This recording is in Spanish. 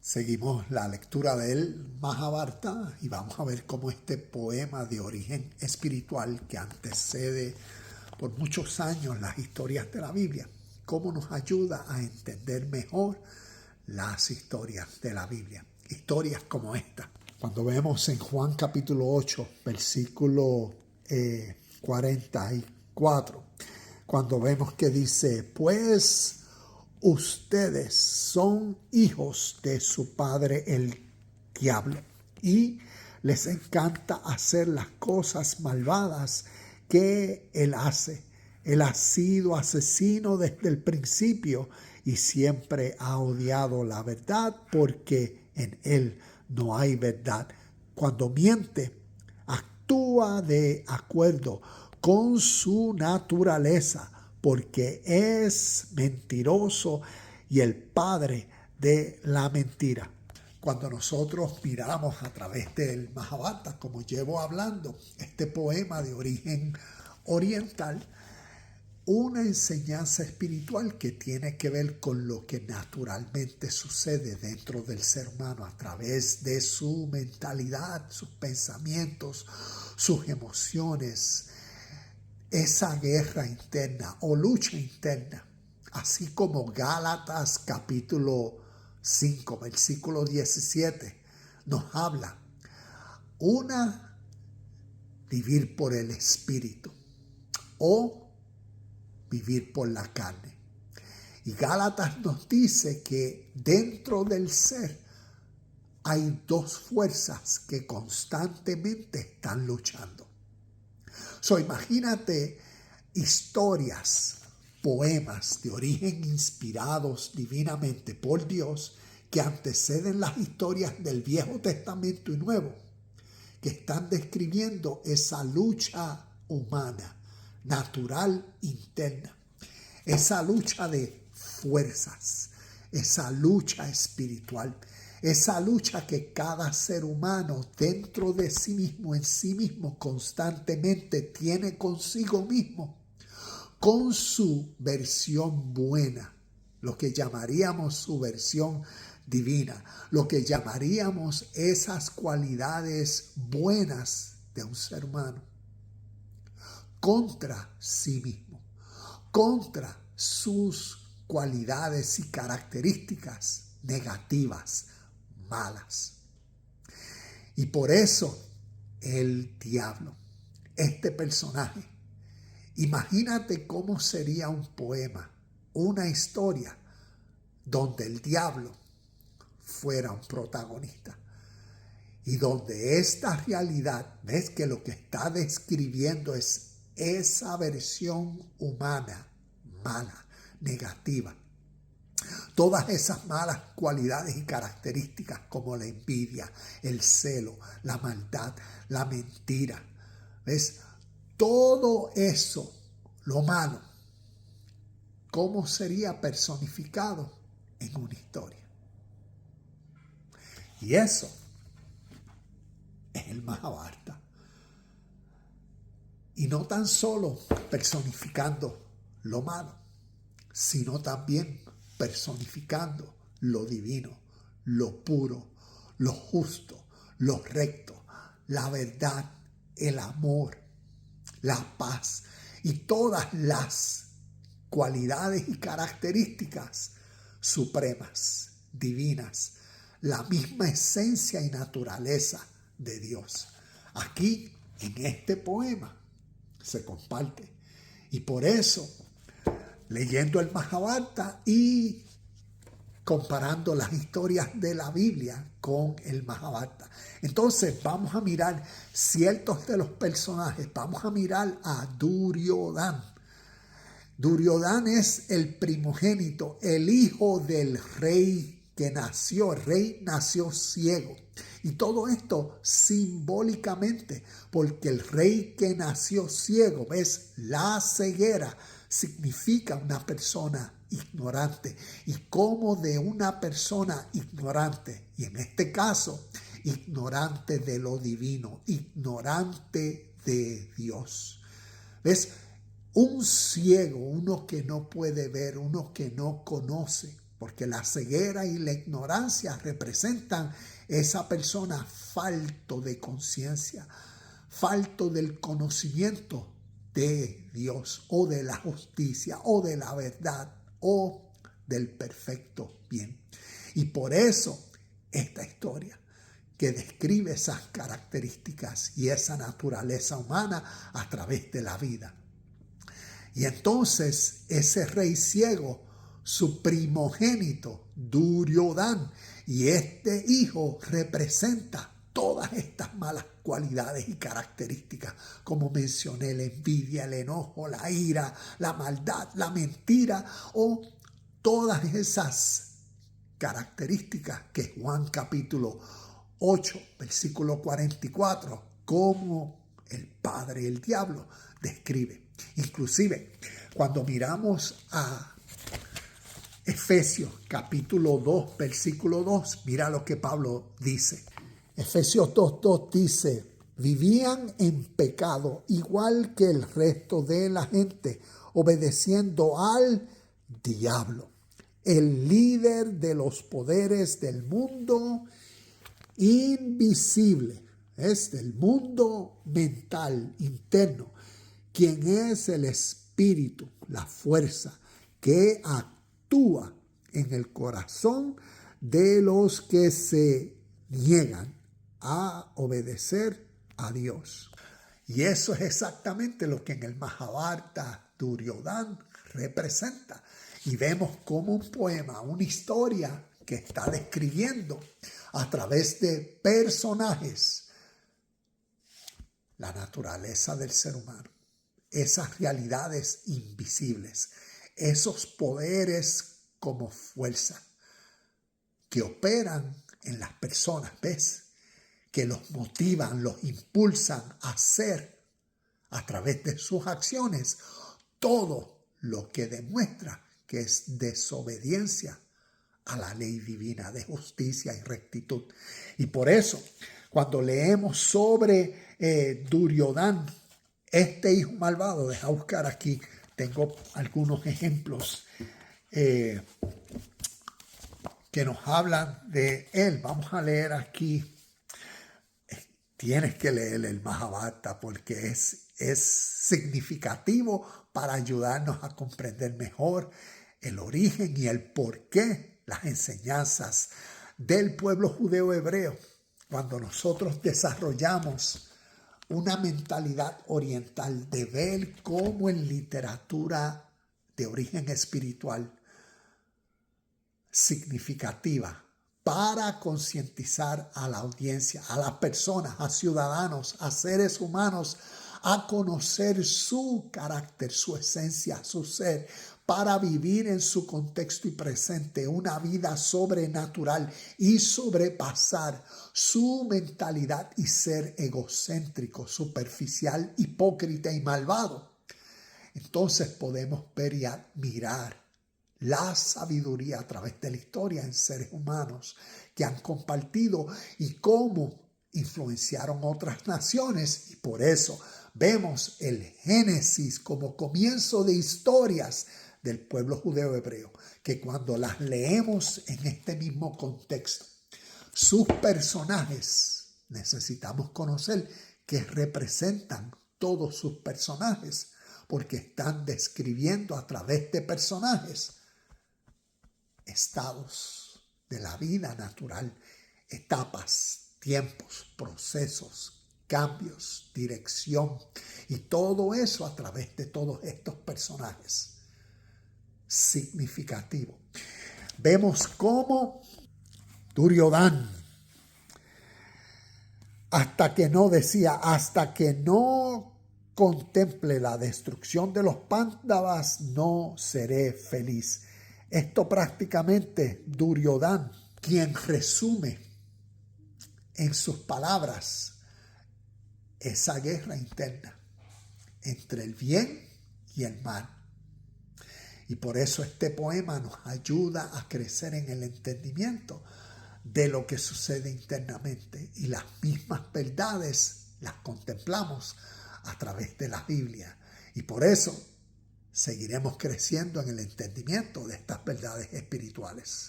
Seguimos la lectura del Mahabharata y vamos a ver cómo este poema de origen espiritual que antecede por muchos años las historias de la Biblia, cómo nos ayuda a entender mejor las historias de la Biblia. Historias como esta. Cuando vemos en Juan capítulo 8, versículo 44, cuando vemos que dice, pues ustedes son hijos de su padre el diablo y les encanta hacer las cosas malvadas que él hace. Él ha sido asesino desde el principio y siempre ha odiado la verdad porque en él no hay verdad. Cuando miente, actúa de acuerdo con su naturaleza porque es mentiroso y el padre de la mentira. Cuando nosotros miramos a través del Mahabharata, como llevo hablando, este poema de origen oriental, una enseñanza espiritual que tiene que ver con lo que naturalmente sucede dentro del ser humano a través de su mentalidad, sus pensamientos, sus emociones, esa guerra interna o lucha interna, así como Gálatas capítulo 5, versículo 17, nos habla. Una, vivir por el espíritu o vivir por la carne. Y Gálatas nos dice que dentro del ser hay dos fuerzas que constantemente están luchando. Imagínate historias, poemas de origen inspirados divinamente por Dios que anteceden las historias del Viejo Testamento y Nuevo, que están describiendo esa lucha humana, natural, interna, esa lucha de fuerzas, esa lucha espiritual, esa lucha que cada ser humano dentro de sí mismo, en sí mismo, constantemente tiene consigo mismo, con su versión buena, lo que llamaríamos su versión divina, lo que llamaríamos esas cualidades buenas de un ser humano, contra sí mismo, contra sus cualidades y características negativas, malas. Y por eso el diablo, este personaje, imagínate cómo sería un poema, una historia donde el diablo fuera un protagonista y donde esta realidad, ves que lo que está describiendo es esa versión humana, mala, negativa. Todas esas malas cualidades y características como la envidia, el celo, la maldad, la mentira. ¿Ves? Todo eso, lo malo, ¿cómo sería personificado en una historia? Y eso es el Mahabharata. Y no tan solo personificando lo malo, sino también personificando lo divino, lo puro, lo justo, lo recto, la verdad, el amor, la paz y todas las cualidades y características supremas, divinas, la misma esencia y naturaleza de Dios. Aquí, en este poema, se comparte. Y por eso, leyendo el Mahabharata y comparando las historias de la Biblia con el Mahabharata, entonces vamos a mirar ciertos de los personajes. Vamos a mirar a Duryodhana. Duryodhana es el primogénito, el hijo del rey que nació. El rey nació ciego. Y todo esto simbólicamente, porque el rey que nació ciego, ves, la ceguera significa una persona ignorante. Y como de una persona ignorante, y en este caso, ignorante de lo divino, ignorante de Dios. ¿Ves? Un ciego, uno que no puede ver, uno que no conoce, porque la ceguera y la ignorancia representan esa persona falto de conciencia, falto del conocimiento de Dios o de la justicia o de la verdad o del perfecto bien. Y por eso esta historia que describe esas características y esa naturaleza humana a través de la vida. Y entonces ese rey ciego, su primogénito, Duryodhana, y este hijo representa todas estas malas cualidades y características, como mencioné, la envidia, el enojo, la ira, la maldad, la mentira o todas esas características que Juan capítulo 8, versículo 44, como el padre, el diablo, describe. Inclusive, cuando miramos a Efesios capítulo 2, versículo 2, mira lo que Pablo dice. Efesios 2:2 dice, vivían en pecado igual que el resto de la gente, obedeciendo al diablo, el líder de los poderes del mundo invisible, es del mundo mental interno, quien es el espíritu, la fuerza que actúa en el corazón de los que se niegan a obedecer a Dios. Y eso es exactamente lo que en el Mahabharata Duryodhana representa. Y vemos como un poema, una historia que está describiendo a través de personajes la naturaleza del ser humano, esas realidades invisibles, esos poderes como fuerza que operan en las personas, ¿ves? Que los motivan, los impulsan a hacer a través de sus acciones todo lo que demuestra que es desobediencia a la ley divina de justicia y rectitud. Y por eso, cuando leemos sobre Duryodhana, este hijo malvado, deja buscar aquí, tengo algunos ejemplos que nos hablan de él. Vamos a leer aquí. Tienes que leer el Mahabharata porque es significativo para ayudarnos a comprender mejor el origen y el porqué, las enseñanzas del pueblo judeo hebreo. Cuando nosotros desarrollamos una mentalidad oriental de ver cómo en literatura de origen espiritual significativa para concientizar a la audiencia, a las personas, a ciudadanos, a seres humanos, a conocer su carácter, su esencia, su ser, para vivir en su contexto y presente una vida sobrenatural y sobrepasar su mentalidad y ser egocéntrico, superficial, hipócrita y malvado. Entonces podemos ver y admirar la sabiduría a través de la historia en seres humanos que han compartido y cómo influenciaron otras naciones. Y por eso vemos el Génesis como comienzo de historias del pueblo judeo hebreo, que cuando las leemos en este mismo contexto, sus personajes, necesitamos conocer que representan todos sus personajes, porque están describiendo a través de personajes estados de la vida natural, etapas, tiempos, procesos, cambios, dirección y todo eso a través de todos estos personajes. Significativo. Vemos cómo Duryodhana, hasta que no contemple la destrucción de los Pándavas, no seré feliz. Esto prácticamente Duryodhana, quien resume en sus palabras esa guerra interna entre el bien y el mal. Y por eso este poema nos ayuda a crecer en el entendimiento de lo que sucede internamente. Y las mismas verdades las contemplamos a través de la Biblia. Y por eso seguiremos creciendo en el entendimiento de estas verdades espirituales.